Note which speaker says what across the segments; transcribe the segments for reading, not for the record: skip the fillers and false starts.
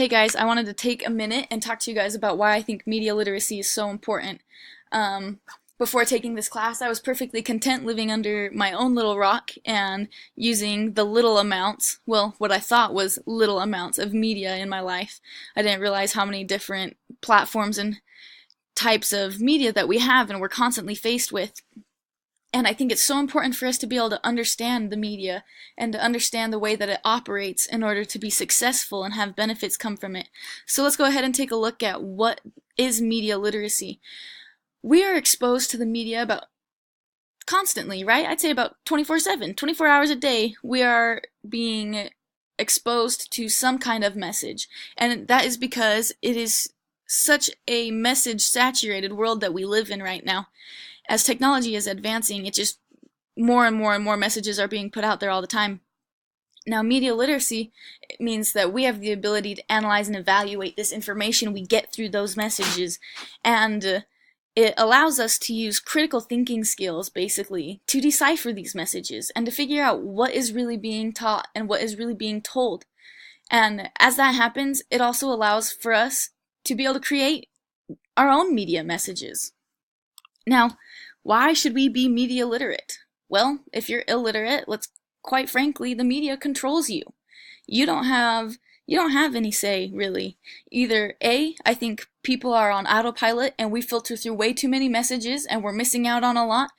Speaker 1: Hey guys, I wanted to take a minute and talk to you guys about why I think media literacy is so important. Um, Before taking this class, I was perfectly content living under my own little rock and using the little amounts, well, what I thought was little amounts of media in my life. I didn't realize how many different platforms and types of media that we have and we're constantly faced with. And I think it's so important for us to be able to understand the media and to understand the way that it operates in order to be successful and have benefits come from it. So let's go ahead and take a look at what is media literacy. We are exposed to the media about constantly, right? I'd say about 24/7, 24 hours a day, we are being exposed to some kind of message. And that is because it is such a message saturated world that we live in right now. As technology is advancing, it just more and more and more messages are being put out there all the time. Now, media literacy means that we have the ability to analyze and evaluate this information we get through those messages, and it allows us to use critical thinking skills, basically, to decipher these messages and to figure out what is really being taught and what is really being told. And as that happens, it also allows for us to be able to create our own media messages. Now, why should we be media literate? Well, if you're illiterate, quite frankly, the media controls you. You don't have any say, really. Either A, I think people are on autopilot and we filter through way too many messages and we're missing out on a lot,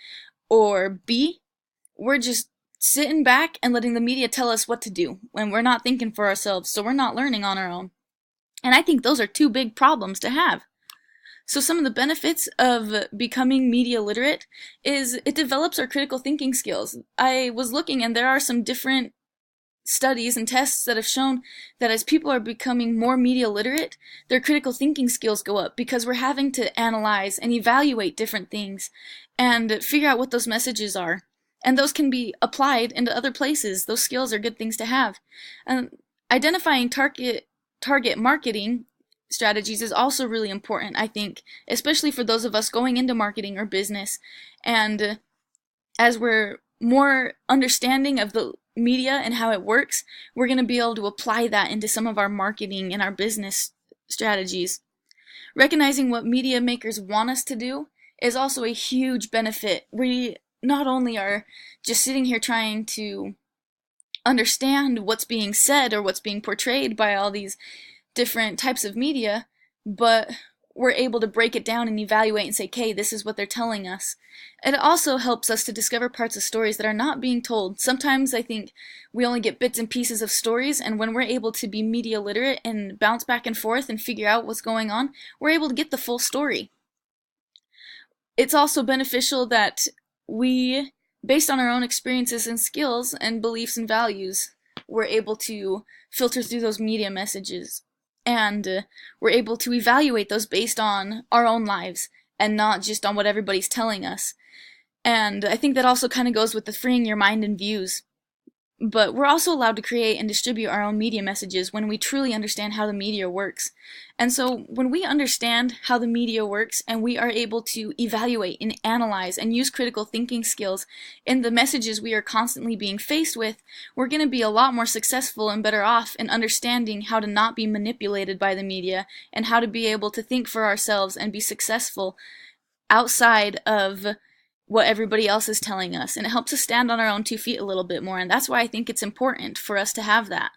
Speaker 1: or B, we're just sitting back and letting the media tell us what to do when we're not thinking for ourselves, so we're not learning on our own. And I think those are two big problems to have. So some of the benefits of becoming media literate is it develops our critical thinking skills. I was looking and there are some different studies and tests that have shown that as people are becoming more media literate, their critical thinking skills go up because we're having to analyze and evaluate different things and figure out what those messages are. And those can be applied into other places. Those skills are good things to have. Identifying target marketing strategies is also really important, I think, especially for those of us going into marketing or business. And as we're more understanding of the media and how it works, we're going to be able to apply that into some of our marketing and our business strategies. Recognizing what media makers want us to do is also a huge benefit. We not only are just sitting here trying to understand what's being said or what's being portrayed by all these different types of media, but we're able to break it down and evaluate and say, okay, this is what they're telling us. It also helps us to discover parts of stories that are not being told. Sometimes I think we only get bits and pieces of stories, and when we're able to be media literate and bounce back and forth and figure out what's going on, we're able to get the full story. It's also beneficial that we, based on our own experiences and skills and beliefs and values, we're able to filter through those media messages. And we're able to evaluate those based on our own lives and not just on what everybody's telling us. And I think that also kind of goes with the freeing your mind and views. But we're also allowed to create and distribute our own media messages when we truly understand how the media works. And so when we understand how the media works and we are able to evaluate and analyze and use critical thinking skills in the messages we are constantly being faced with, we're going to be a lot more successful and better off in understanding how to not be manipulated by the media and how to be able to think for ourselves and be successful outside of what everybody else is telling us. And it helps us stand on our own 2 feet a little bit more, and that's why I think it's important for us to have that.